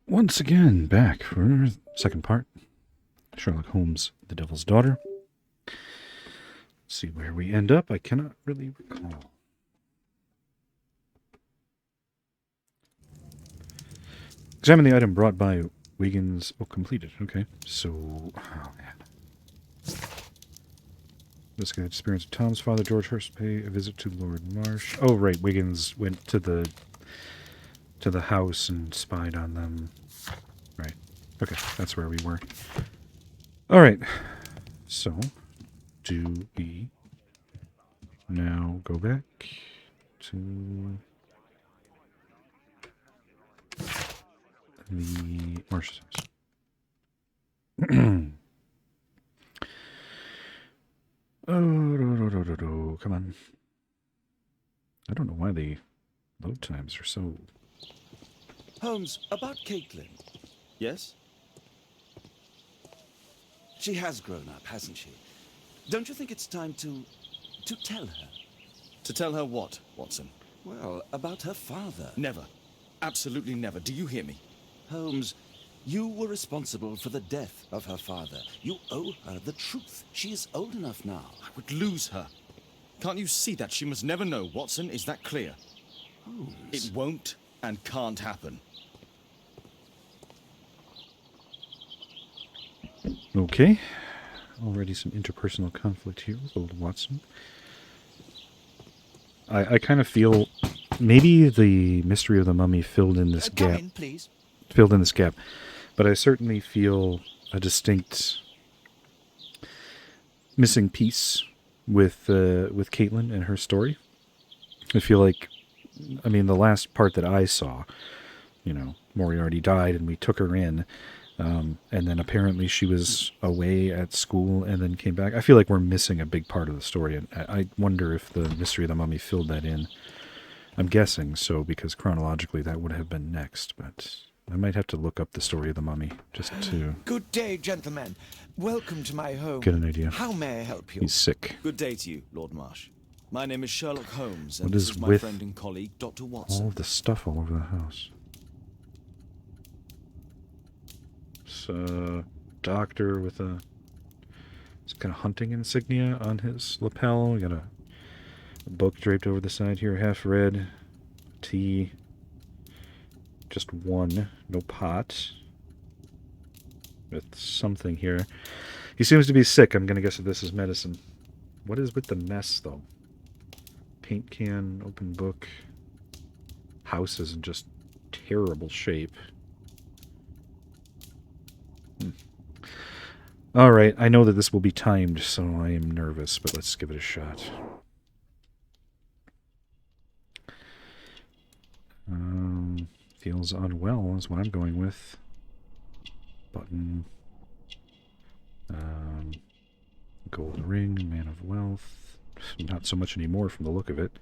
Once again, back for second part. Sherlock Holmes, The Devil's Daughter. Let's see where we end up. I cannot really recall. Examine the item brought by Wiggins. Oh, completed. Okay. So, oh man. This guy experienced Tom's father, George Hurst, pay a visit to Lord Marsh. Oh, right. Wiggins went to the house and spied on them. Right. Okay, that's where we were. All right. So, do we now go back to the Marsh's house? Oh, come on. I don't know why the load times are so... Holmes, about Caitlin. Yes? She has grown up, hasn't she? Don't you think it's time to tell her? To tell her what, Watson? Well, about her father. Never. Absolutely never. Do you hear me? Holmes, you were responsible for the death of her father. You owe her the truth. She is old enough now. I would lose her. Can't you see that? She must never know, Watson. Is that clear? Holmes. It won't and can't happen. Okay. Already some interpersonal conflict here with old Watson. I kind of feel maybe the mystery of the mummy filled in this gap. Come in, please. Filled in this gap. But I certainly feel a distinct missing piece with Caitlin and her story. I feel like, I mean, the last part that I saw, Moriarty died and we took her in. And then apparently she was away at school and then came back. I feel like we're missing a big part of the story. And I wonder if the mystery of the mummy filled that in. I'm guessing so, because chronologically that would have been next. But I might have to look up the story of the mummy just to... Good day, gentlemen. Welcome to my home. Get an idea. How may I help you? He's sick. Good day to you, Lord Marsh. My name is Sherlock Holmes, and What this is is my with friend and colleague, Dr. all Watson. of the stuff all over the house. Doctor with a kind of hunting insignia on his lapel. We got a book draped over the side here, half read. Tea. Just one. No pot. With something here. He seems to be sick. I'm going to guess that this is medicine. What is with the mess, though? Paint can, open book. House is in just terrible shape. All right, I know that this will be timed, so I am nervous, but let's give it a shot. Feels unwell is what I'm going with. Button. Gold ring, man of wealth. Not so much anymore from the look of it.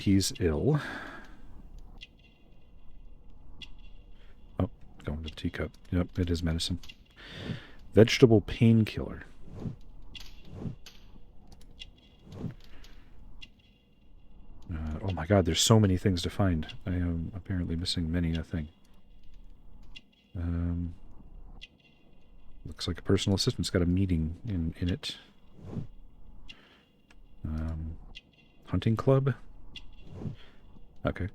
He's ill. Oh, going to the teacup. Yep, it is medicine. Vegetable painkiller. Oh my god, there's so many things to find. I am apparently missing many a thing. Looks like a personal assistant's got a meeting in it. Hunting club? Okay.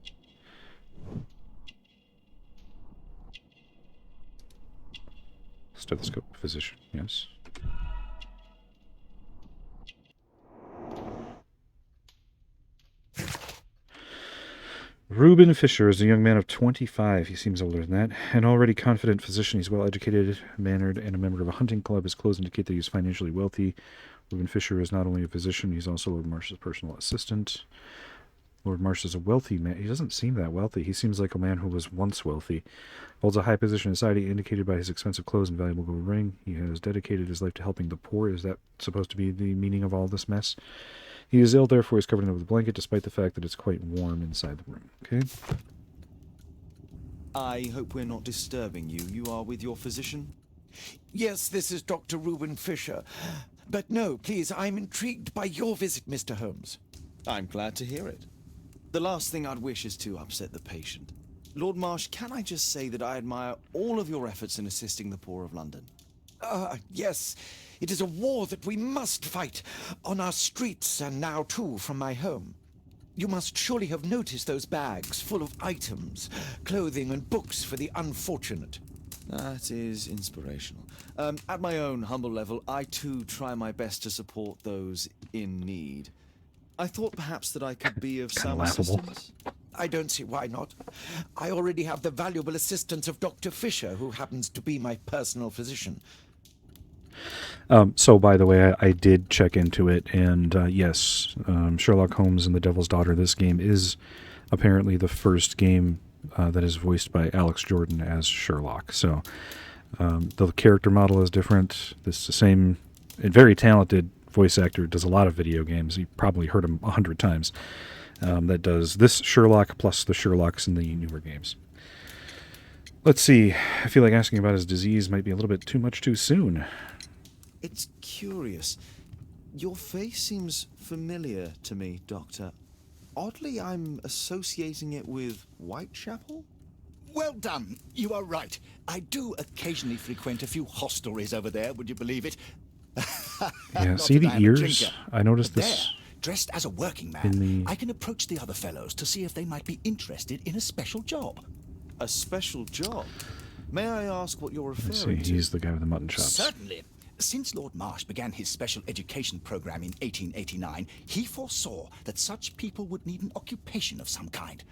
Stethoscope, physician, yes. Reuben Fisher is a young man of 25. He seems older than that. An already confident physician. He's well educated, mannered, and a member of a hunting club. His clothes indicate that he's financially wealthy. Reuben Fisher is not only a physician, he's also Lord Marsh's personal assistant. Lord Marsh is a wealthy man. He doesn't seem that wealthy. He seems like a man who was once wealthy. Holds a high position in society indicated by his expensive clothes and valuable gold ring. He has dedicated his life to helping the poor. Is that supposed to be the meaning of all this mess? He is ill, therefore he's covered up with a blanket, despite the fact that it's quite warm inside the room. Okay? I hope we're not disturbing you. You are with your physician? Yes, this is Dr. Reuben Fisher. But no, please, I'm intrigued by your visit, Mr. Holmes. I'm glad to hear it. The last thing I'd wish is to upset the patient. Lord Marsh, can I just say that I admire all of your efforts in assisting the poor of London? Yes, it is a war that we must fight on our streets and now, too, from my home. You must surely have noticed those bags full of items, clothing and books for the unfortunate. That is inspirational. At my own humble level, I too try my best to support those in need. I thought perhaps that I could be of Kinda some laughable. assistance. I don't see why not. I already have the valuable assistance of Dr. Fisher, who happens to be my personal physician. So, by the way, I did check into it, and yes, Sherlock Holmes and the Devil's Daughter, this game is apparently the first game that is voiced by Alex Jordan as Sherlock. So, the character model is different. This is the same, and very talented voice actor, does a lot of video games. You probably heard him 100 times. That does this Sherlock plus the Sherlocks in the newer games. Let's see. I feel like asking about his disease might be a little bit too much too soon. It's curious. Your face seems familiar to me, Doctor. Oddly, I'm associating it with Whitechapel? Well done. You are right. I do occasionally frequent a few hostelries over there, would you believe it? Yeah, Not see that the I am a ears? drinker. I noticed But this. there, dressed as a working man, in the- I can approach the other fellows to see if they might be interested in a special job. A special job? May I ask what you're I see, referring to? he's the guy with the mutton chops. Certainly. Since Lord Marsh began his special education program in 1889, he foresaw that such people would need an occupation of some kind.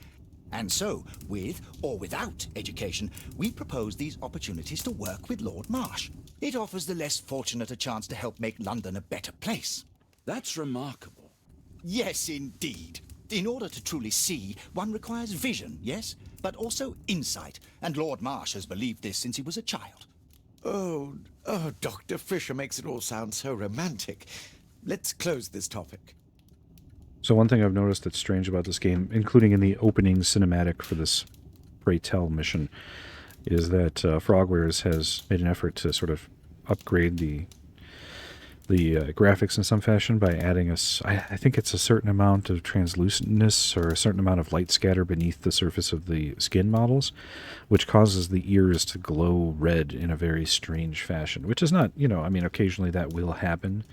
And so, with or without education, we propose these opportunities to work with Lord Marsh. It offers the less fortunate a chance to help make London a better place. That's remarkable. Yes, indeed. In order to truly see, one requires vision, yes, but also insight. And Lord Marsh has believed this since he was a child. Oh, Dr. Fisher makes it all sound so romantic. Let's close this topic. So one thing I've noticed that's strange about this game, including in the opening cinematic for this Pray Tell mission, is that Frogwares has made an effort to sort of upgrade the graphics in some fashion by adding I think it's a certain amount of translucentness or a certain amount of light scatter beneath the surface of the skin models, which causes the ears to glow red in a very strange fashion, which is not, I mean, occasionally that will happen.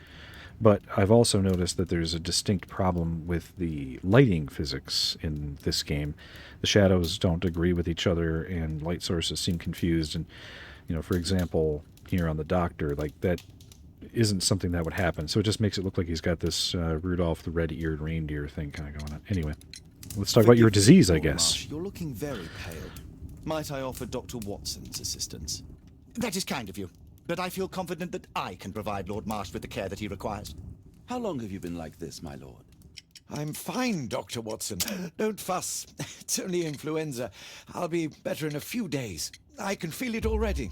But I've also noticed that there's a distinct problem with the lighting physics in this game. The shadows don't agree with each other, and light sources seem confused. And, for example, here on the Doctor, like that isn't something that would happen. So it just makes it look like he's got this Rudolph the Red-Eared Reindeer thing kind of going on. Anyway, let's talk about your Forgive me, disease, I Lord guess. Marsh, you're looking very pale. Might I offer Dr. Watson's assistance? That is kind of you, but I feel confident that I can provide Lord Marsh with the care that he requires. How long have you been like this, my lord? I'm fine, Dr. Watson. Don't fuss. It's only influenza. I'll be better in a few days. I can feel it already.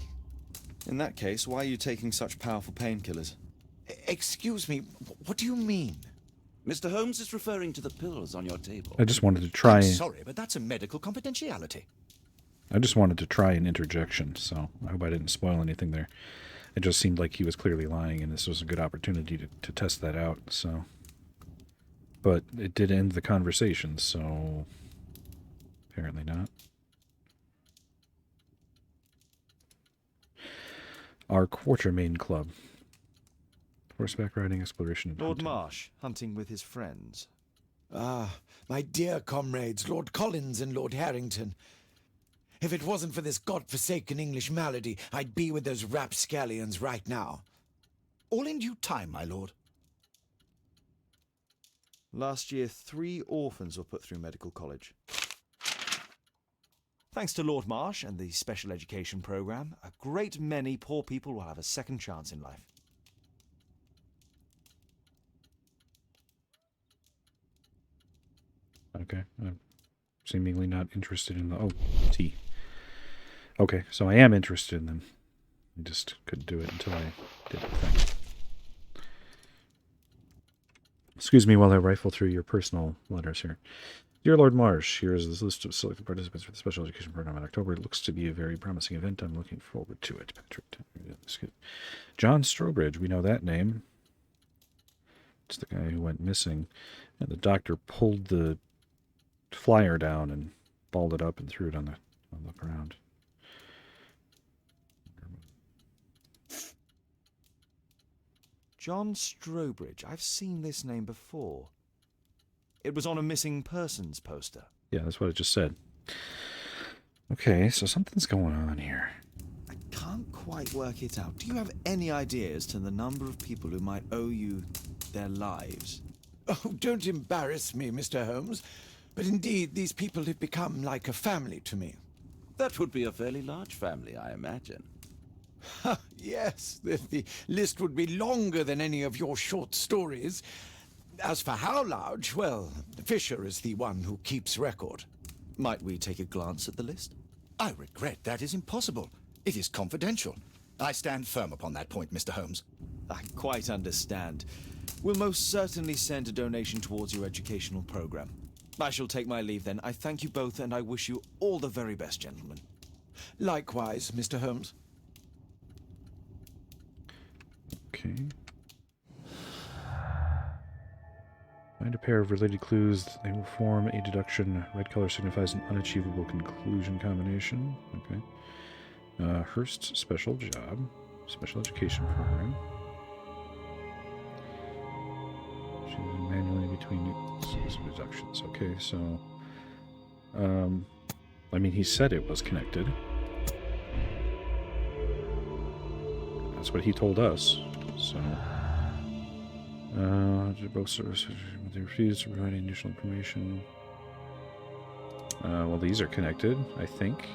In that case, why are you taking such powerful painkillers? Excuse me, what do you mean? Mr. Holmes is referring to the pills on your table. I just wanted to try. I'm sorry, but that's a medical confidentiality. I just wanted to try an interjection, so I hope I didn't spoil anything there. It just seemed like he was clearly lying, and this was a good opportunity to test that out. So, but it did end the conversation, so apparently not. Our Quartermain Club. Horseback riding, exploration, and Lord hunting. Marsh, hunting with his friends. Ah, my dear comrades, Lord Collins and Lord Harrington. If it wasn't for this godforsaken English malady, I'd be with those rapscallions right now. All in due time, my lord. Last year, 3 orphans were put through medical college. Thanks to Lord Marsh and the special education program, a great many poor people will have a second chance in life. Okay, I'm seemingly not interested in the... Oh, tea. Okay, so I am interested in them. I just couldn't do it until I did the thing. Excuse me while I rifle through your personal letters here. Dear Lord Marsh, here is this list of selected participants for the special education program in October. It looks to be a very promising event. I'm looking forward to it. Patrick, John Strobridge, we know that name. It's the guy who went missing. And the doctor pulled the flyer down and balled it up and threw it on the I'll look around. John Strobridge. I've seen this name before. It was on a missing persons poster. Yeah, that's what I just said. Okay, so something's going on here. I can't quite work it out. Do you have any idea as to the number of people who might owe you their lives? Oh, don't embarrass me, Mr. Holmes. But indeed, these people have become like a family to me. That would be a fairly large family, I imagine. Yes, the list would be longer than any of your short stories. As for how large, well, Fisher is the one who keeps record. Might we take a glance at the list? I regret that is impossible. It is confidential. I stand firm upon that point, Mr. Holmes. I quite understand. We'll most certainly send a donation towards your educational program. I shall take my leave then. I thank you both, and I wish you all the very best, gentlemen. Likewise, Mr. Holmes. Okay. Find a pair of related clues. They will form a deduction. Red color signifies an unachievable conclusion combination. Okay. Hearst's special job. Special education program. Choosing manually between deductions. Okay, so... I mean, he said it was connected. That's what he told us. So... both services, they refuse to provide any additional information. Well, these are connected, I think.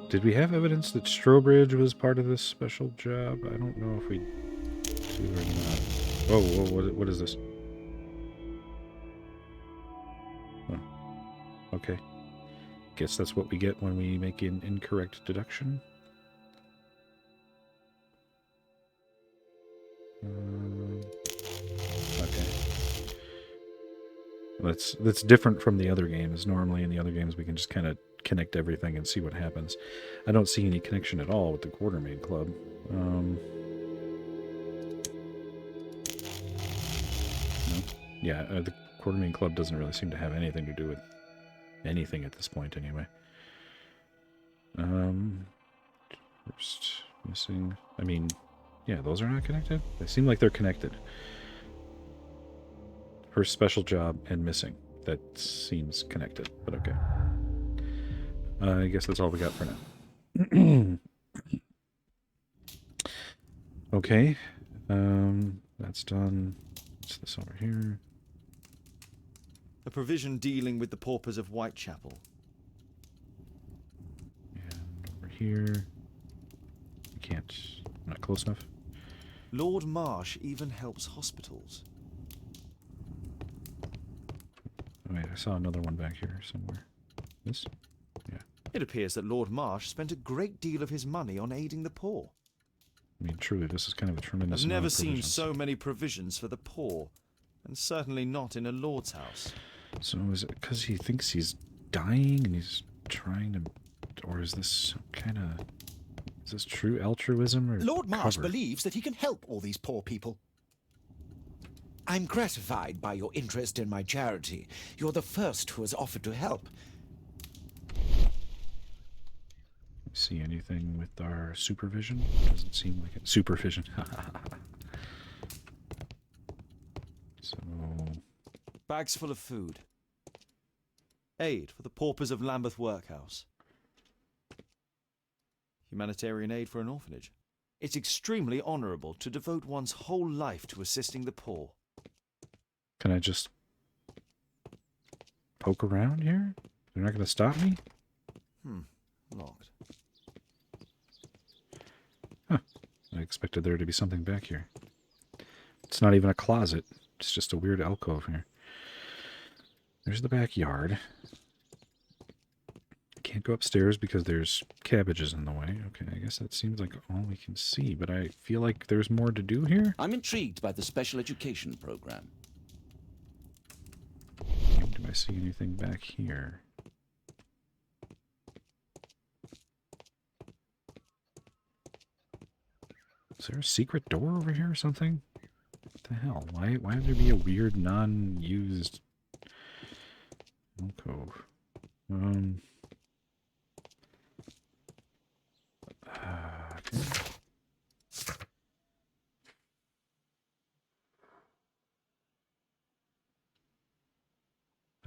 Did we have evidence that Strobridge was part of this special job? I don't know if we do or not. Whoa, what is this? Oh, okay. Guess that's what we get when we make an incorrect deduction. Okay. That's different from the other games. Normally in the other games we can just kind of connect everything and see what happens. I don't see any connection at all with the Quartermain Club. No. Yeah, the Quartermain Club doesn't really seem to have anything to do with anything at this point anyway. First missing. I mean, yeah, those are not connected. They seem like they're connected. First special job and missing. That seems connected, but okay. I guess that's all we got for now. Okay. That's done. What's this over here? A provision dealing with the paupers of Whitechapel. And over here. I can't. I'm not close enough. Lord Marsh even helps hospitals. Oh, wait, I saw another one back here somewhere. This? Yeah. It appears that Lord Marsh spent a great deal of his money on aiding the poor. I mean, truly, this is kind of a tremendous I've amount never of seen provisions. so many provisions for the poor, and certainly not in a lord's house. So is it because he thinks he's dying and he's trying to... Or is this some kind of... Is this true altruism or Lord Marsh cover? believes that he can help all these poor people. I'm gratified by your interest in my charity. You're the first who has offered to help. See anything with our supervision? Doesn't seem like it. Supervision. So... Bags full of food. Aid for the paupers of Lambeth Workhouse. Humanitarian aid for an orphanage. It's extremely honourable to devote one's whole life to assisting the poor. Can I just poke around here? They're not going to stop me? Locked. Huh. I expected there to be something back here. It's not even a closet. It's just a weird alcove here. There's the backyard. I can't go upstairs because there's cabbages in the way. Okay, I guess that seems like all we can see, but I feel like there's more to do here. I'm intrigued by the special education program. Do I see anything back here? Is there a secret door over here or something? What the hell? Why would there be a weird non-used alcove?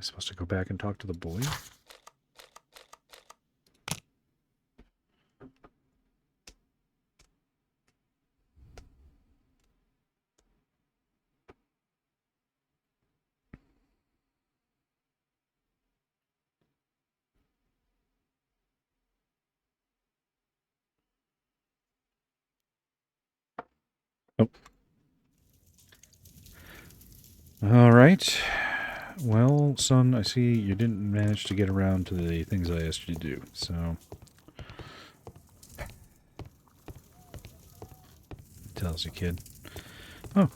I supposed to go back and talk to the boy? Oh. All right. Well, son, I see you didn't manage to get around to the things I asked you to do, so... Tells you, kid. Oh.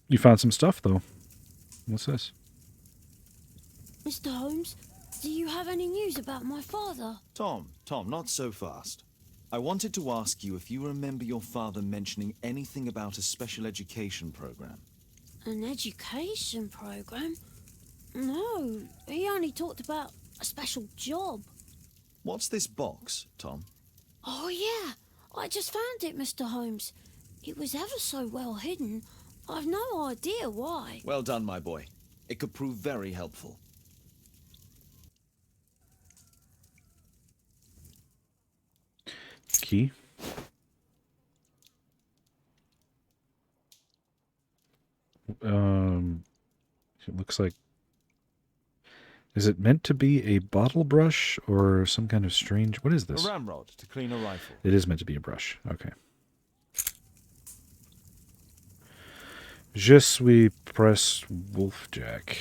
You found some stuff, though. What's this? Mr. Holmes, do you have any news about my father? Tom, not so fast. I wanted to ask you if you remember your father mentioning anything about a special education program. An education program? No, he only talked about a special job. What's this box, Tom? Oh yeah, I just found it, Mr. Holmes. It was ever so well hidden. I've no idea why. Well done, my boy. It could prove very helpful. Key. It looks like... Is it meant to be a bottle brush or some kind of strange... What is this? A ramrod to clean a rifle. It is meant to be a brush. Okay. Je suis press Wolfjack.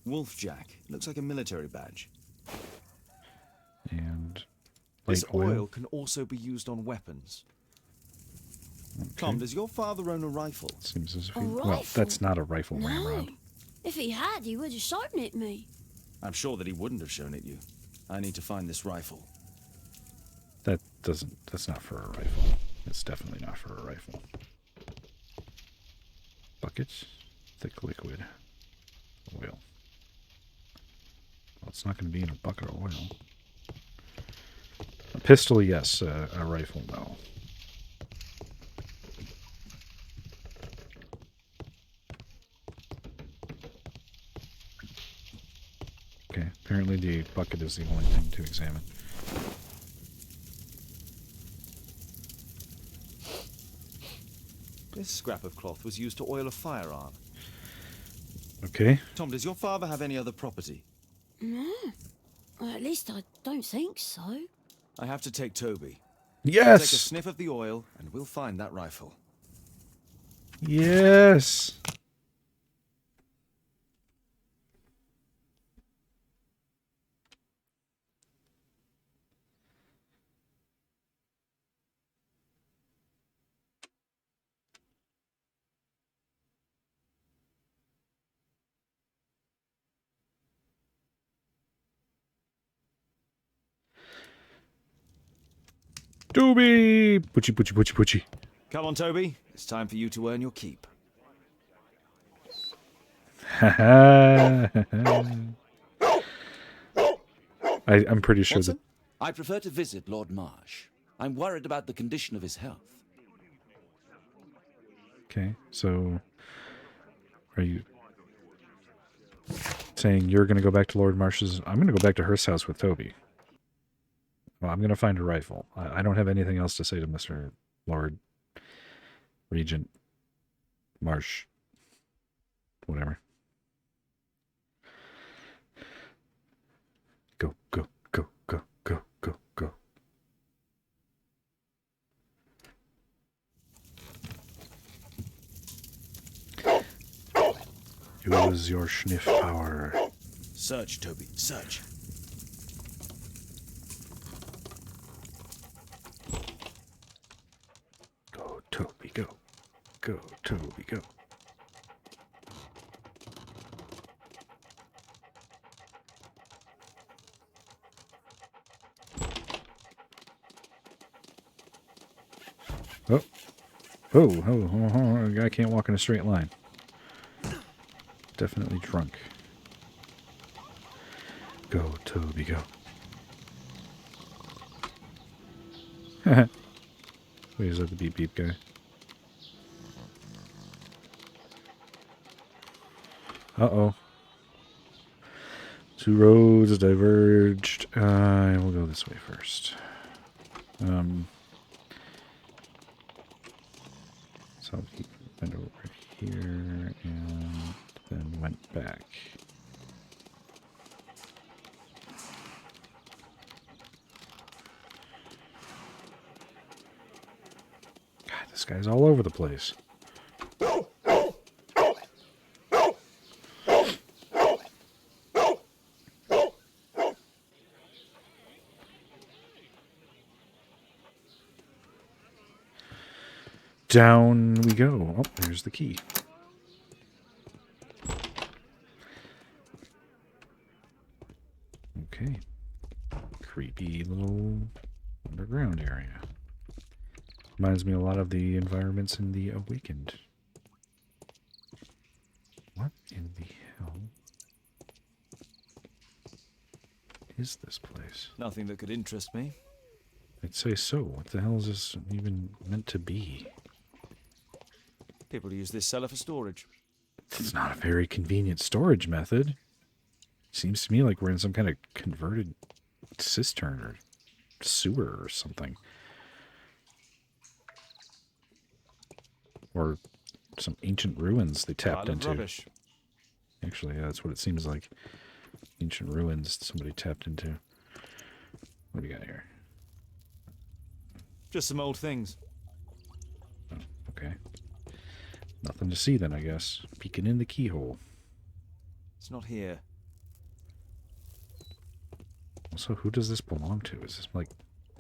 Wolfjack. Looks like a military badge. And... This light oil can also be used on weapons. Okay. Tom, does your father own a rifle? Seems as if A he... Well, rifle? that's not a rifle, ramrod. No. If he had, he would have shown it me. I'm sure that he wouldn't have shown it you. I need to find this rifle. That doesn't... That's not for a rifle. It's definitely not for a rifle. Buckets. Thick liquid. Oil. Well, it's not going to be in a bucket of oil. A pistol, yes. A rifle, no. Okay, apparently the bucket is the only thing to examine. This scrap of cloth was used to oil a firearm. Okay. Tom, does your father have any other property? No. Well, at least I don't think so. I have to take Toby. Yes! Take a sniff of the oil, and we'll find that rifle. Yes! Toby! Poochie, poochie, poochie, poochie. Come on, Toby. It's time for you to earn your keep. I'm pretty sure that... Watson, I prefer to visit Lord Marsh. I'm worried about the condition of his health. Okay, so... Are you... saying you're going to go back to Lord Marsh's... I'm going to go back to Hearst's house with Toby. Well, I'm going to find a rifle. I don't have anything else to say to Mr. Lord Regent Marsh. Whatever. Go, go, go, go, go, go, go. Use your sniff power. Search, Toby, search. Go, Toby, go. Go, Toby, go. Oh. Oh, a guy can't walk in a straight line. Definitely drunk. Go, Toby, go. Wait, is that the beep beep guy? Uh-oh. Two roads diverged. We'll go this way first. So he went over here and then went back. God, this guy's all over the place. Down we go. Oh, there's the key. Okay. Creepy little underground area. Reminds me a lot of the environments in The Awakened. What in the hell is this place? Nothing that could interest me. I'd say so. What the hell is this even meant to be? People use this cellar for storage. It's not a very convenient storage method. Seems to me like we're in some kind of converted cistern or sewer or something. Or some ancient ruins they tapped into. Rubbish. Actually, yeah, that's what it seems like. Ancient ruins somebody tapped into. What do we got here? Just some old things. Oh, okay. Nothing to see then, I guess. Peeking in the keyhole. It's not here. Also, who does this belong to? Is this like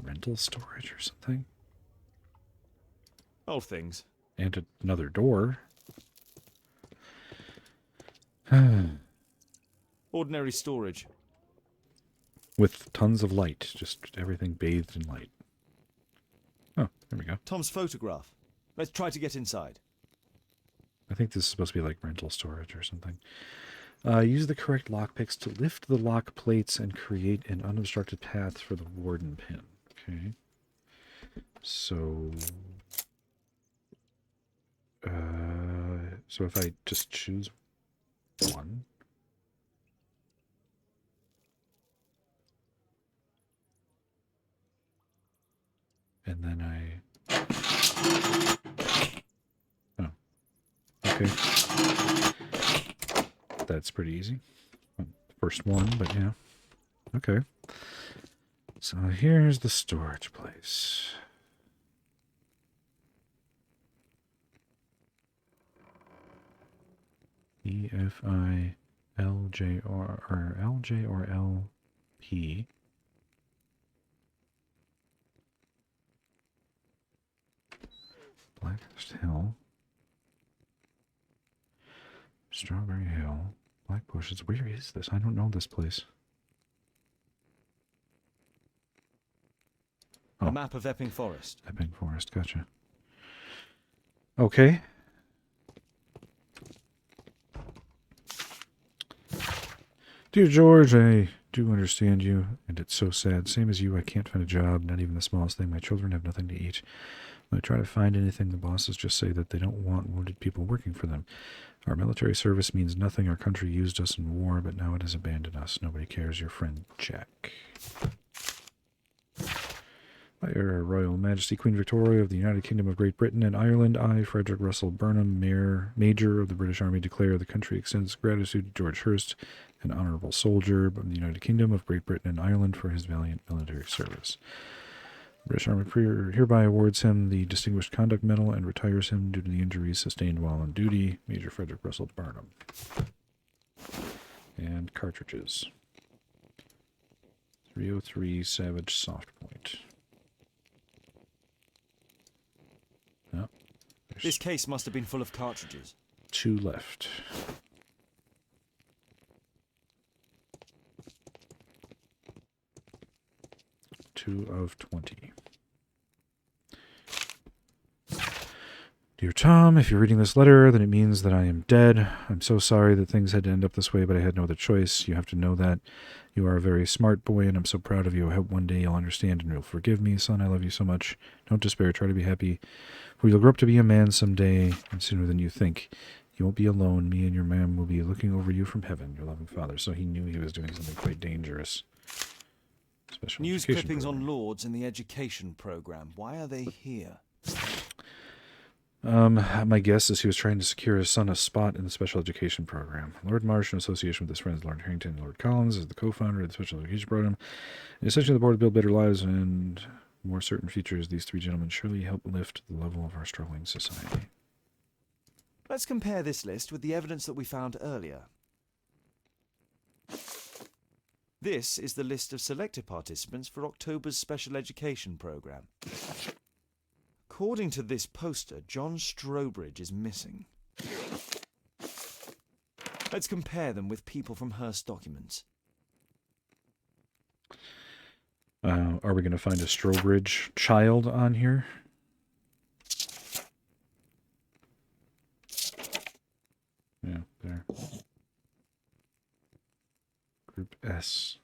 rental storage or something? Old things. And another door. Ordinary storage. With tons of light. Just everything bathed in light. Oh, there we go. Tom's photograph. Let's try to get inside. I think this is supposed to be like rental storage or something. Use the correct lockpicks to lift the lock plates and create an unobstructed path for the warden pin. Okay. So... so if I just choose one... and then oh. Okay. That's pretty easy. First one, but yeah. Okay. So here's the storage place. EFILJ or LJ or LP. Blackhurst Hill. Strawberry Hill. Black Bushes. Where is this? I don't know this place. A map of Epping Forest. Epping Forest, gotcha. Okay. Dear George, I do understand you, and it's so sad. Same as you, I can't find a job, not even the smallest thing. My children have nothing to eat. When I try to find anything, the bosses just say that they don't want wounded people working for them. Our military service means nothing. Our country used us in war, but now it has abandoned us. Nobody cares. Your friend, Jack. By Your Royal Majesty Queen Victoria of the United Kingdom of Great Britain and Ireland, I, Frederick Russell Burnham, Major of the British Army, declare the country extends gratitude to George Hurst, an honorable soldier of the United Kingdom of Great Britain and Ireland, for his valiant military service. The British Army hereby awards him the Distinguished Conduct Medal and retires him due to the injuries sustained while on duty. Major Frederick Russell Burnham. And cartridges. 303 Savage Soft Point. Oh, This case must have been full of cartridges. 2 left. Two of 20. Do Dear Tom, if you're reading this letter, then it means that I am dead. I'm so sorry that things had to end up this way, but I had no other choice. You have to know that. You are a very smart boy, and I'm so proud of you. I hope one day you'll understand and you'll forgive me. Son, I love you so much. Don't despair. Try to be happy. For you'll grow up to be a man someday, and sooner than you think. You won't be alone. Me and your ma'am will be looking over you from heaven, your loving father. So he knew he was doing something quite dangerous. Special News education clippings program. on Lords in the education program. Why are they here? My guess is he was trying to secure his son a spot in the special education program. Lord Marsh, in association with his friends Lord Harrington and Lord Collins, is the co-founder of the special education program. And essentially, the board to build better lives and more certain futures. These three gentlemen surely help lift the level of our struggling society. Let's compare this list with the evidence that we found earlier. This is the list of selected participants for October's special education program. According to this poster, John Strobridge is missing. Let's compare them with people from Hearst documents. Are we going to find a Strobridge child on here? Yeah, there. Group S.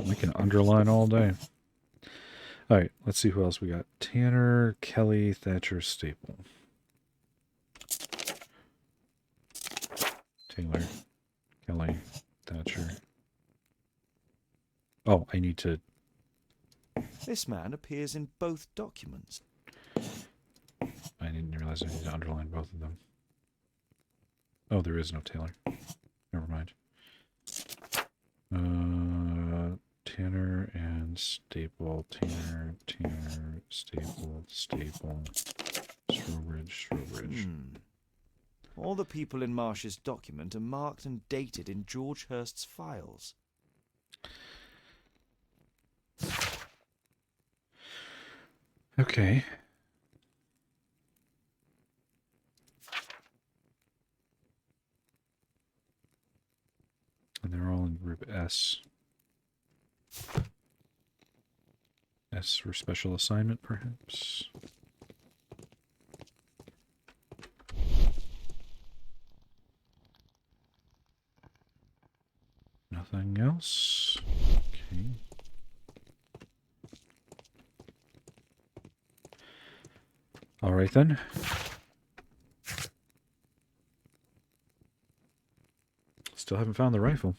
We can underline all day. All right, let's see who else we got. Tanner, Kelly, Thatcher, Staple. Taylor, Kelly, Thatcher. Oh, I need to... This man appears in both documents. I didn't realize I need to underline both of them. Oh, there is no Taylor. Never mind. Tanner and Staple. Tanner, Staple, Strobridge. All the people in Marsh's document are marked and dated in George Hurst's files. Okay. And they're all in group S. S for special assignment, perhaps. Nothing else. Okay. All right then. Still haven't found the rifle.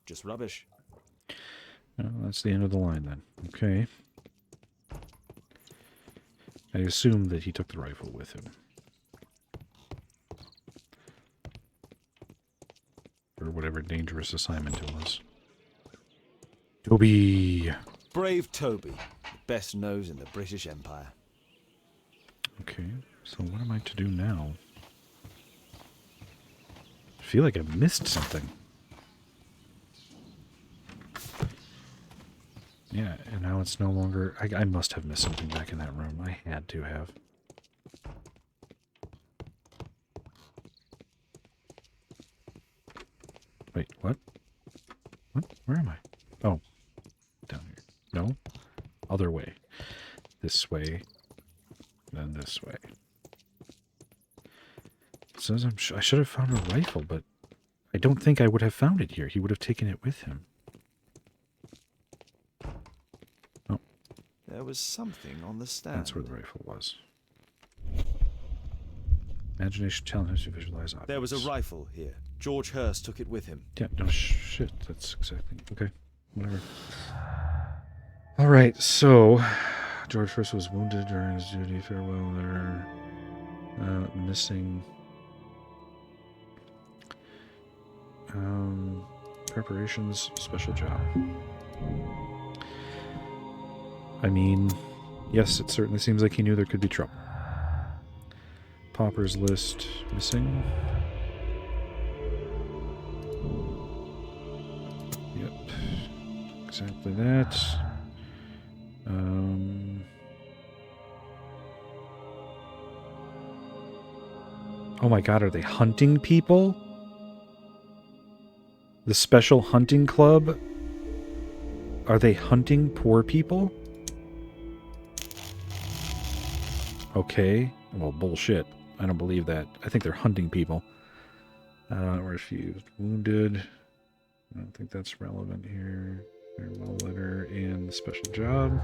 Just rubbish. Oh, that's the end of the line then. Okay. I assume that he took the rifle with him. Or whatever dangerous assignment it was. Toby! Brave Toby, the best nose in the British Empire. Okay, so what am I to do now? I feel like I missed something. Yeah, and now it's no longer... I must have missed something back in that room. I had to have. Wait, what? What? Where am I? Oh. Down here. No? Other way. This way. Then this way. It says I should have found a rifle, but I don't think I would have found it here. He would have taken it with him. Oh. There was something on the stand. That's where the rifle was. Imagination challenges to visualize objects. There was a rifle here. George Hurst took it with him. Yeah, no shit. That's exactly... Okay, whatever. All right, so... George Hurst was wounded during his duty. Farewell there. Missing... preparations, special job. I mean, yes, it certainly seems like he knew there could be trouble. Pauper's list, missing. Yep. Exactly that. Oh my god, are they hunting people? The Special Hunting Club? Are they hunting poor people? Okay. Well, bullshit. I don't believe that. I think they're hunting people. Refused. Wounded. I don't think that's relevant here. Farewell letter and the special job.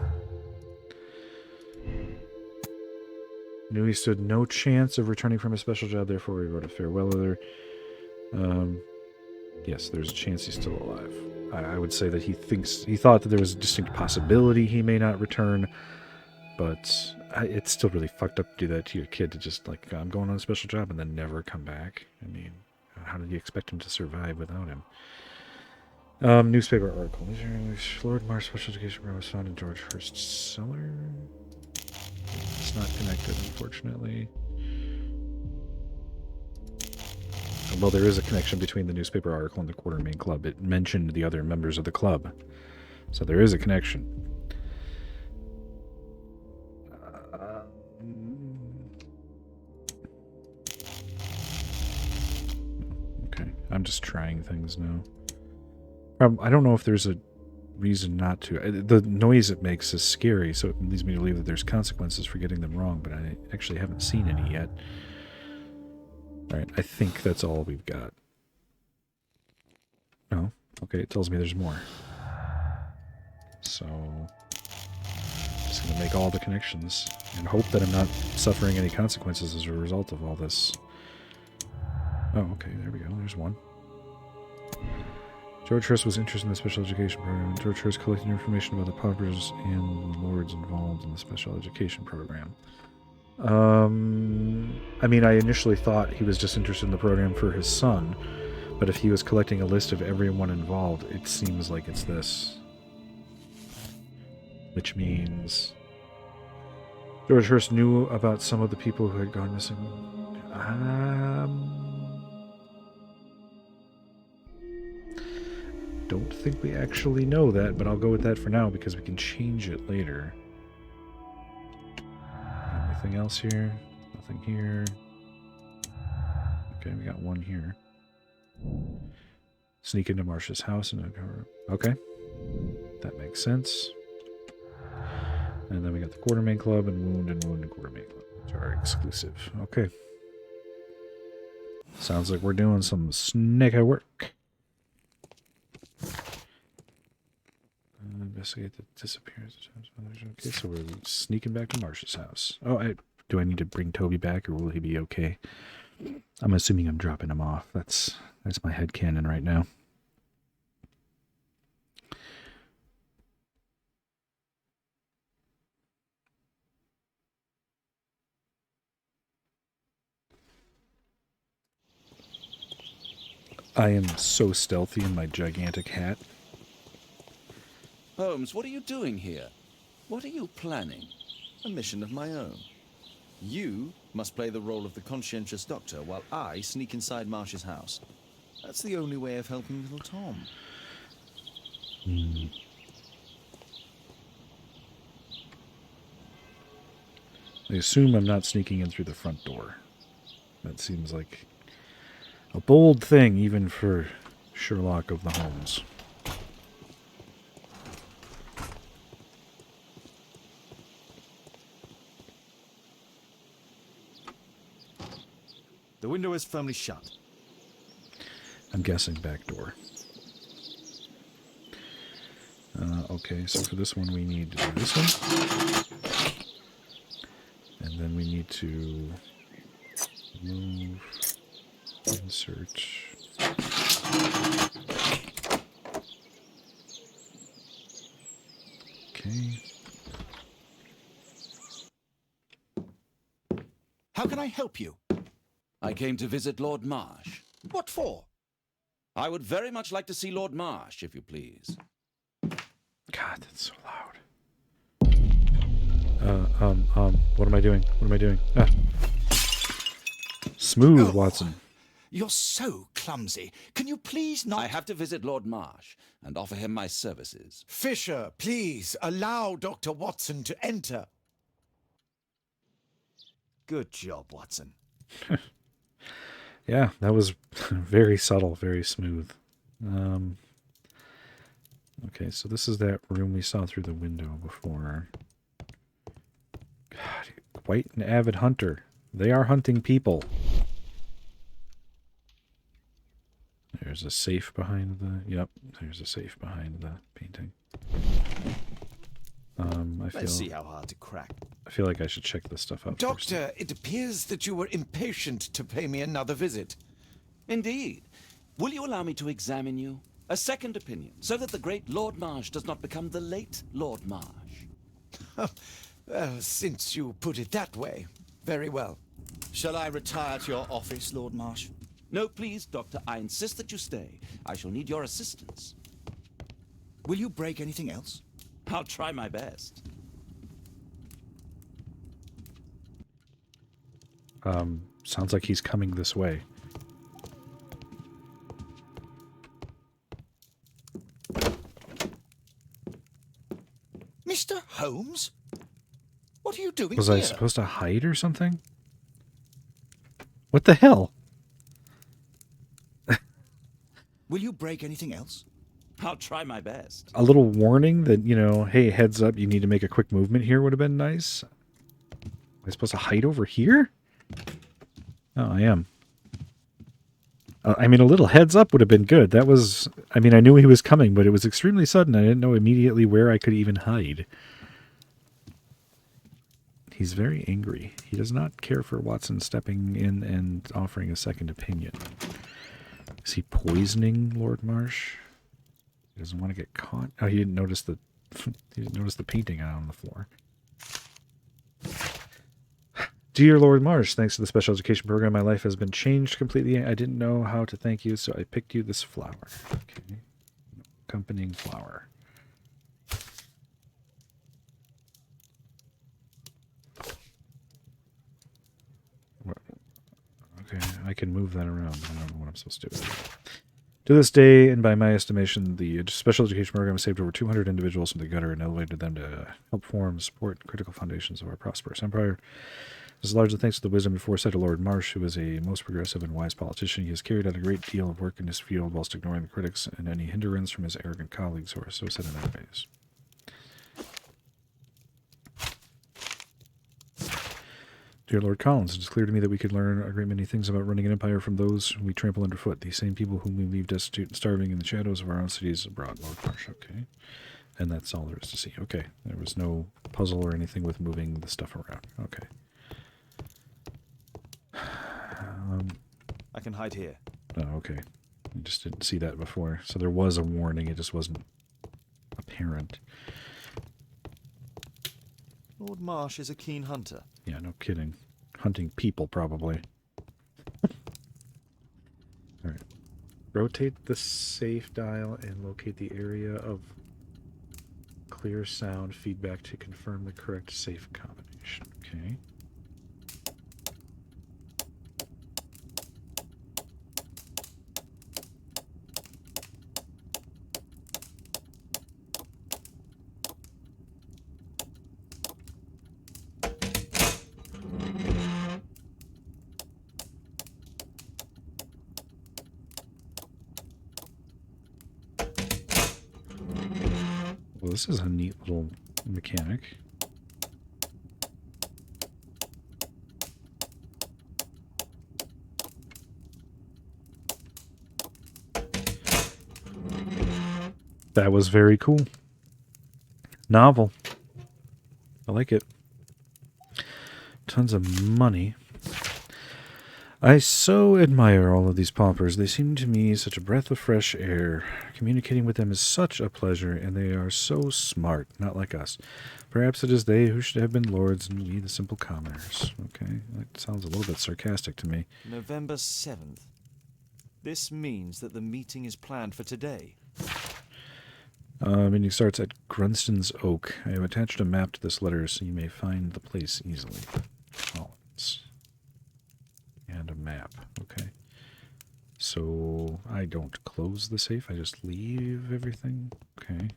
Knew he stood no chance of returning from a special job, therefore he wrote a farewell letter. Yes, there's a chance he's still alive. I would say that he thought that there was a distinct possibility he may not return, but it's still really fucked up to do that to your kid, to just like, I'm going on a special job and then never come back. I mean, how did you expect him to survive without him? Newspaper article. Lord Mar's special education program was found in George Hurst's cellar. It's not connected, unfortunately. Well, there is a connection between the newspaper article and the Quartermain Club. It mentioned the other members of the club. So there is a connection. Okay, I'm just trying things now. I don't know if there's a reason not to. The noise it makes is scary, so it leads me to believe that there's consequences for getting them wrong, but I actually haven't seen any yet. Alright, I think that's all we've got. No? Okay, it tells me there's more. So, just gonna make all the connections and hope that I'm not suffering any consequences as a result of all this. Oh, okay, there we go. There's one. George Hurst was interested in the special education program. George Hurst collected information about the paupers and lords involved in the special education program. I mean, I initially thought he was just interested in the program for his son, but if he was collecting a list of everyone involved, it seems like it's this. Which means George Hurst knew about some of the people who had gone missing. Don't think we actually know that, but I'll go with that for now because we can change it later. Anything else here? Nothing here. Okay, we got one here. Sneak into Marcia's house and okay, that makes sense. And then we got the Quartermain Club and Wound and Quartermain Club, which are exclusive. Okay. Sounds like we're doing some snake work. Investigate the disappearance of others. Okay, so we're sneaking back to Marcia's house. Oh, do I need to bring Toby back, or will he be okay? I'm assuming I'm dropping him off. That's my headcanon right now. I am so stealthy in my gigantic hat. Holmes, what are you doing here? What are you planning? A mission of my own. You must play the role of the conscientious doctor while I sneak inside Marsh's house. That's the only way of helping little Tom. I assume I'm not sneaking in through the front door. That seems like a bold thing, even for Sherlock of the Holmes. The window is firmly shut. I'm guessing back door. Okay, so for this one we need to do this one. And then we need to move, insert. Okay. How can I help you? I came to visit Lord Marsh. What for? I would very much like to see Lord Marsh, if you please. God, that's so loud. What am I doing? What am I doing? Ah. Smooth, Oh. Watson. You're so clumsy. Can you please not... I have to visit Lord Marsh and offer him my services. Fisher, please allow Dr. Watson to enter. Good job, Watson. Yeah, that was very subtle, very smooth. Okay, so this is that room we saw through the window before. God, quite an avid hunter. They are hunting people. There's a safe behind the... Yep, there's a safe behind the painting. Let's see how hard to crack. I feel like I should check this stuff out first. Doctor, it appears that you were impatient to pay me another visit. Indeed. Will you allow me to examine you? A second opinion, so that the great Lord Marsh does not become the late Lord Marsh. Well, since you put it that way, very well. Shall I retire to your office, Lord Marsh? No, please, Doctor. I insist that you stay. I shall need your assistance. Will you break anything else? I'll try my best. Sounds like he's coming this way. Mr. Holmes? What are you doing Was here? I supposed to hide or something? What the hell? Will you break anything else? I'll try my best. A little warning that, you know, hey, heads up, you need to make a quick movement here would have been nice. Am I supposed to hide over here? Oh, I am. I mean, a little heads up would have been good. That was, I mean, I knew he was coming, but it was extremely sudden. I didn't know immediately where I could even hide. He's very angry. He does not care for Watson stepping in and offering a second opinion. Is he poisoning Lord Marsh? He doesn't want to get caught. Oh, he didn't notice the he didn't notice the painting out on the floor. Dear Lord Marsh, thanks to the special education program, my life has been changed completely. I didn't know how to thank you, so I picked you this flower. Okay. Accompanying flower. Okay, I can move that around. I don't know what I'm supposed to do with it. To this day, and by my estimation, the special education program has saved over 200 individuals from the gutter and elevated them to help form and support critical foundations of our prosperous empire. This is largely thanks to the wisdom and foresight of Lord Marsh, who is a most progressive and wise politician. He has carried out a great deal of work in his field whilst ignoring the critics and any hindrance from his arrogant colleagues who are so set in their ways. Dear Lord Collins, it is clear to me that we could learn a great many things about running an empire from those we trample underfoot, these same people whom we leave destitute and starving in the shadows of our own cities abroad. Lord Marsh, okay. And that's all there is to see. Okay, there was no puzzle or anything with moving the stuff around. Okay. I can hide here. Oh, okay. I just didn't see that before. So there was a warning, it just wasn't apparent. Lord Marsh is a keen hunter. Yeah, no kidding. Hunting people, probably. Alright. Rotate the safe dial and locate the area of clear sound feedback to confirm the correct safe combination. Okay. Well, this is a neat little mechanic. That was very cool. Novel. I like it. Tons of money. I so admire all of these paupers. They seem to me such a breath of fresh air. Communicating with them is such a pleasure, and they are so smart, not like us. Perhaps it is they who should have been lords and we the simple commoners. Okay, that sounds a little bit sarcastic to me. November 7th. This means that the meeting is planned for today. Meeting starts at Grunston's Oak. I have attached a map to this letter so you may find the place easily. Collins. And a map. Okay. So I don't close the safe. I just leave everything. Okay.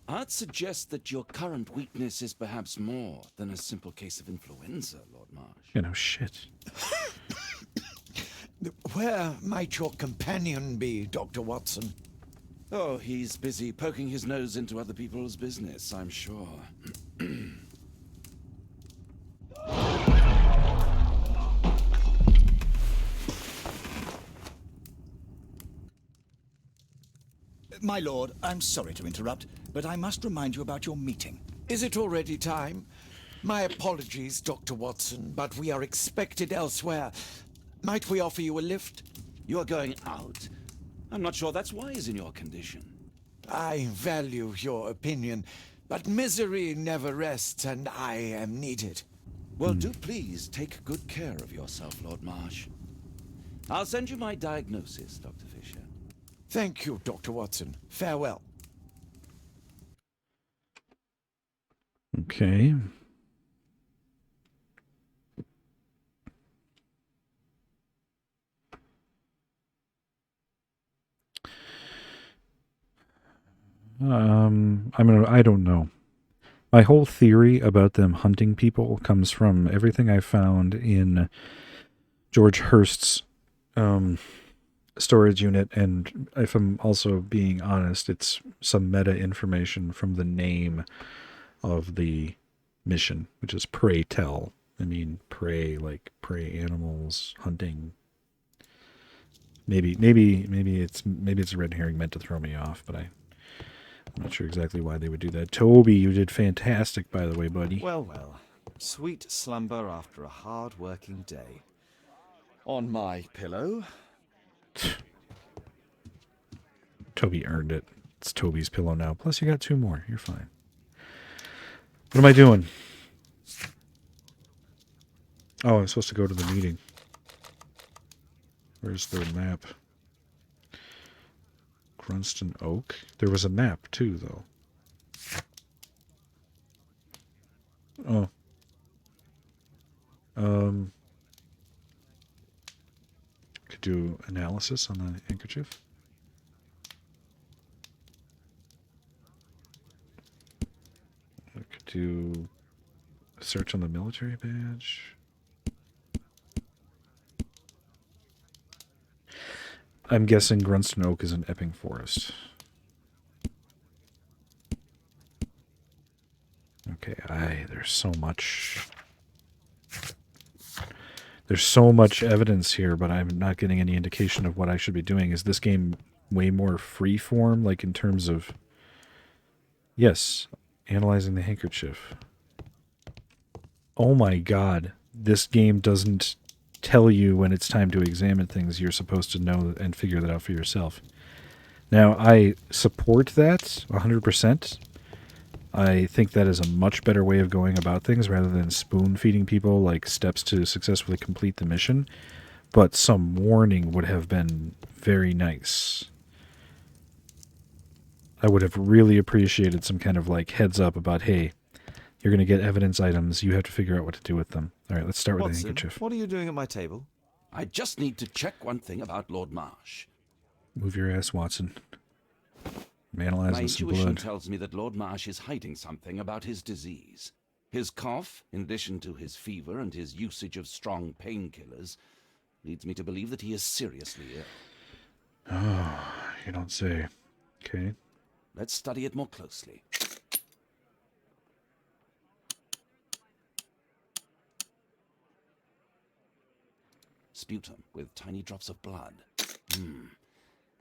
I'd suggest that your current weakness is perhaps more than a simple case of influenza, Lord Marsh. You know, shit. Where might your companion be, Dr. Watson? Oh, he's busy poking his nose into other people's business, I'm sure. My lord, I'm sorry to interrupt, but I must remind you about your meeting. Is it already time? My apologies, Dr. Watson, but we are expected elsewhere. Might we offer you a lift? You're going out? I'm not sure that's wise in your condition. I value your opinion, but misery never rests, and I am needed. Well, do please take good care of yourself, Lord Marsh. I'll send you my diagnosis, Dr. Fisher. Thank you, Dr. Watson. Farewell. Okay. I don't know. My whole theory about them hunting people comes from everything I found in George Hurst's storage unit, and if I'm also being honest, it's some meta information from the name of the mission, which is Pray Tell. I mean, prey, like prey animals, hunting. Maybe it's a red herring meant to throw me off, but I'm not sure exactly why they would do that. Toby, you did fantastic, by the way, buddy. Well, well. Sweet slumber after a hard-working day. On my pillow. Toby earned it. It's Toby's pillow now. Plus, you got 2 more. You're fine. What am I doing? Oh, I'm supposed to go to the meeting. Where's the map? Grunston Oak? There was a map, too, though. Oh. Could do analysis on the handkerchief. I could do a search on the military badge. I'm guessing Grunston Oak is in Epping Forest. Okay, there's so much. There's so much evidence here, but I'm not getting any indication of what I should be doing. Is this game way more freeform, like in terms of... Yes, analyzing the handkerchief. Oh my god, this game doesn't tell you when it's time to examine things. You're supposed to know and figure that out for yourself. Now, I support that 100%. I think that is a much better way of going about things rather than spoon-feeding people like steps to successfully complete the mission. But some warning would have been very nice. I would have really appreciated some kind of like heads up about, hey, you're going to get evidence items. You have to figure out what to do with them. All right, let's start with Watson, the handkerchief. what are you doing at my table? I just need to check one thing about Lord Marsh. Move your ass, Watson. I'm analyzing My some intuition blood. tells me that Lord Marsh is hiding something about his disease. His cough, in addition to his fever and his usage of strong painkillers, leads me to believe that he is seriously ill. Oh, you don't say. Okay. Let's study it more closely. Sputum with tiny drops of blood.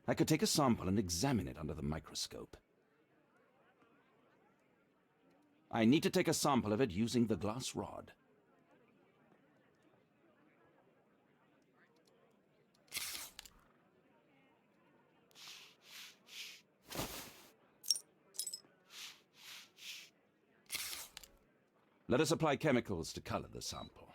I could take a sample and examine it under the microscope. I need to take a sample of it using the glass rod. Let us apply chemicals to color the sample.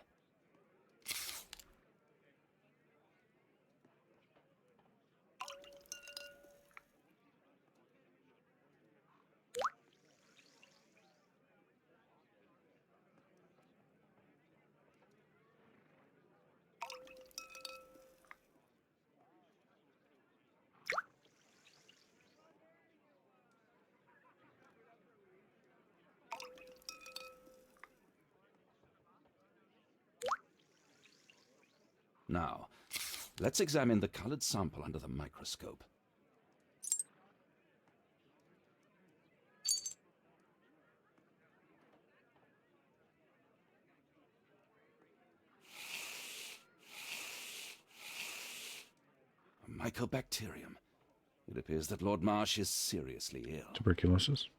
Now, let's examine the colored sample under the microscope. A mycobacterium. It appears that Lord Marsh is seriously ill. Tuberculosis.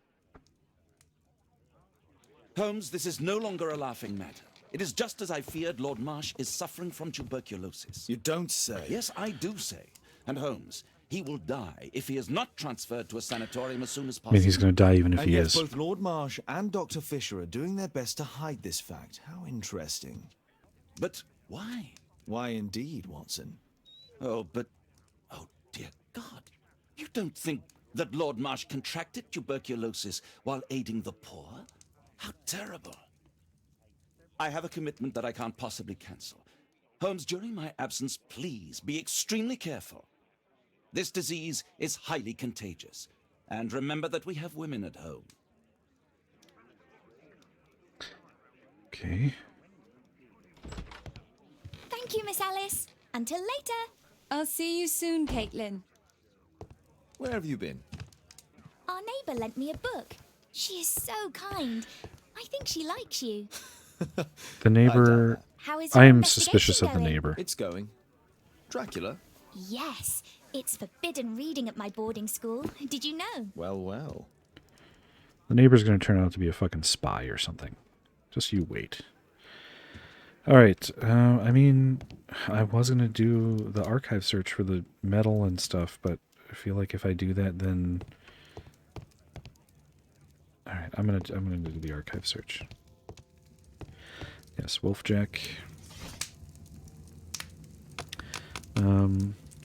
Holmes, this is no longer a laughing matter. It is just as I feared. Lord Marsh is suffering from tuberculosis. You don't say. Yes, I do say. And Holmes, he will die if he is not transferred to a sanatorium as soon as I possible. mean, he's going to die even if And he yet is. both Lord Marsh and Dr. Fisher are doing their best to hide this fact. How interesting. But why? Why indeed, Watson? Oh, dear God. You don't think that Lord Marsh contracted tuberculosis while aiding the poor? How terrible. I have a commitment that I can't possibly cancel. Holmes, during my absence, please be extremely careful. This disease is highly contagious. And remember that we have women at home. Okay. Thank you, Miss Alice. Until later. I'll see you soon, Caitlin. Where have you been? Our neighbour lent me a book. She is so kind. I think she likes you. The neighbor. How is your I am investigation suspicious of the going? neighbor. It's going. Dracula? Yes, it's forbidden reading at my boarding school. Did you know? Well, well. The neighbor's going to turn out to be a fucking spy or something. Just you wait. All right. I mean, I was going to do the archive search for the metal and stuff, but I feel like if I do that, then... All right, I'm gonna do the archive search. Yes, Wolfjack.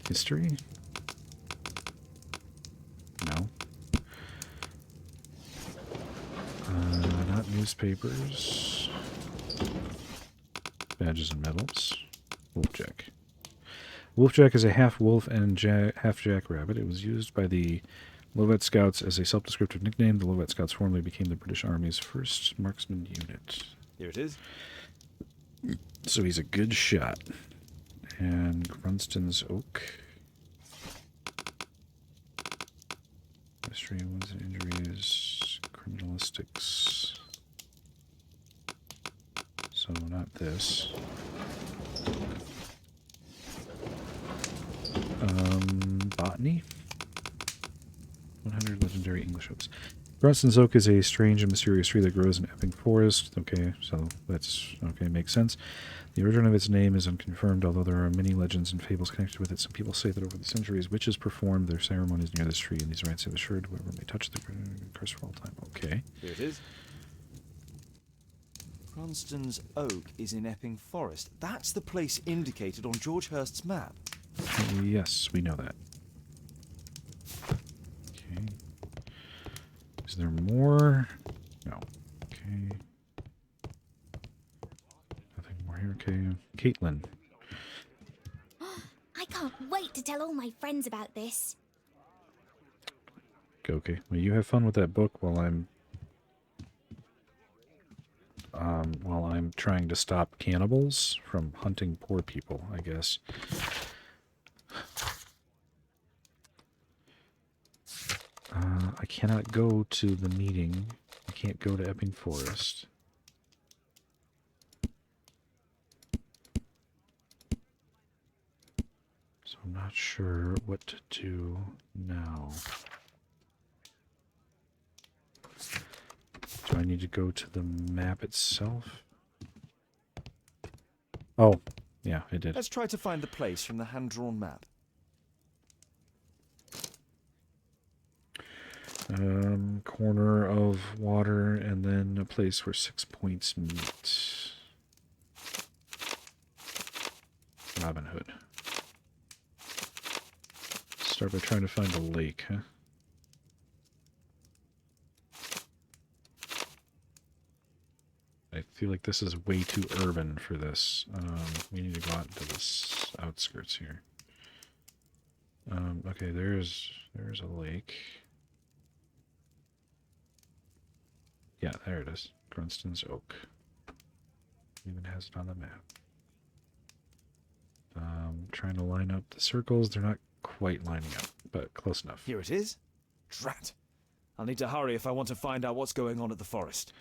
History? No. Not newspapers. Badges and medals. Wolfjack. Wolfjack is a half-wolf and half-jackrabbit. It was used by the Lovat Scouts as a self-descriptive nickname. The Lovat Scouts formerly became the British Army's first marksman unit. Here it is. So he's a good shot. And Grunston's Oak. History, wounds and injuries, criminalistics. So not this. Botany. 100 legendary English oaks. Grunston's Oak is a strange and mysterious tree that grows in Epping Forest. Okay, so that's okay, makes sense. The origin of its name is unconfirmed, although there are many legends and fables connected with it. Some people say that over the centuries, witches performed their ceremonies near this tree, and these rites have assured whoever may touch the curse for all time. Okay. Here it is. Grunston's Oak is in Epping Forest. That's the place indicated on George Hurst's map. Yes, we know that. Okay. Is there more? No. Okay. Nothing more here. Okay. Caitlin. I can't wait to tell all my friends about this. Okay. Well, you have fun with that book while I'm trying to stop cannibals from hunting poor people, I guess. I cannot go to the meeting. I can't go to Epping Forest. So I'm not sure what to do now. Do I need to go to the map itself? Oh, yeah, I did. Let's try to find the place from the hand-drawn map. Corner of water, and then a place where 6 points meet. Robin Hood. Start by trying to find a lake, huh? I feel like this is way too urban for this. We need to go out into the outskirts here. Okay, there's a lake. Yeah, there it is. Grunston's Oak. Even has it on the map. trying to line up the circles. They're not quite lining up, but close enough. Here it is. Drat. I'll need to hurry if I want to find out what's going on at the forest.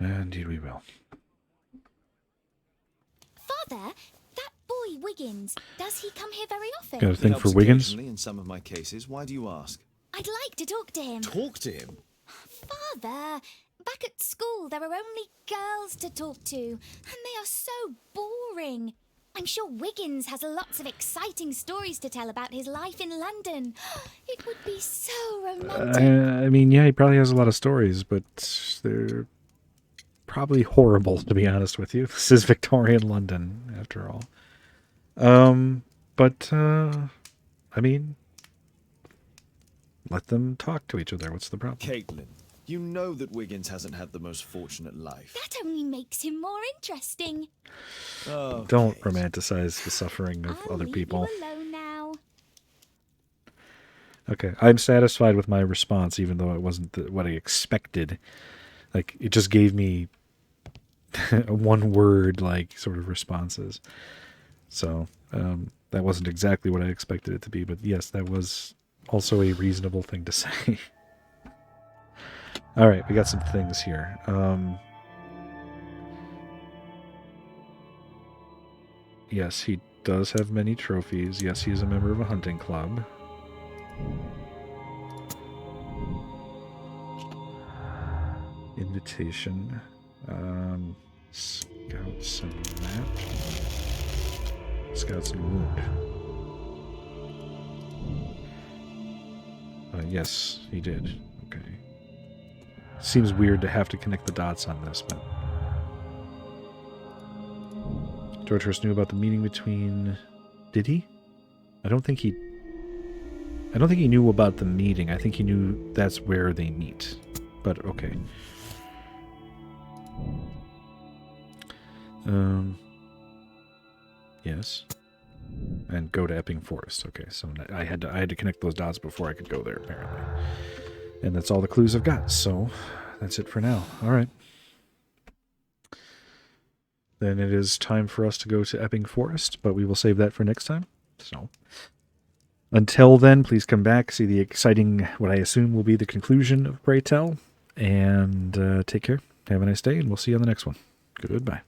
Indeed we will. Father, that boy Wiggins, does he come here very often? Got a thing He for helps Wiggins? occasionally in some of my cases. Why do you ask? I'd like to talk to him. Talk to him? Father, back at school there are only girls to talk to, and they are so boring. I'm sure Wiggins has lots of exciting stories to tell about his life in London. It would be so romantic. I mean, yeah, he probably has a lot of stories, but they're probably horrible, to be honest with you. This is Victorian London, after all. I mean, let them talk to each other. What's the problem? Caitlin, you know that Wiggins hasn't had the most fortunate life. That only makes him more interesting. Oh, Don't romanticize the suffering of I'll other leave people. you alone now. Okay, I'm satisfied with my response, even though it wasn't what I expected. Like, it just gave me one word, like, sort of responses. So, that wasn't exactly what I expected it to be, but yes, that was also a reasonable thing to say. All right, we got some things here. Yes, he does have many trophies. Yes, he is a member of a hunting club. Invitation. Scouts and map. Scouts and wound. Yes, he did. Okay. Seems weird to have to connect the dots on this, but... George Hurst knew about the meeting between... Did he? I don't think he knew about the meeting. I think he knew that's where they meet. But, okay. Yes. And go to Epping Forest. Okay, so I had to connect those dots before I could go there, apparently. And that's all the clues I've got, so that's it for now. All right. Then it is time for us to go to Epping Forest, but we will save that for next time. So until then, please come back, see the exciting, what I assume will be the conclusion of Pray Tell, and take care. Have a nice day, and we'll see you on the next one. Goodbye.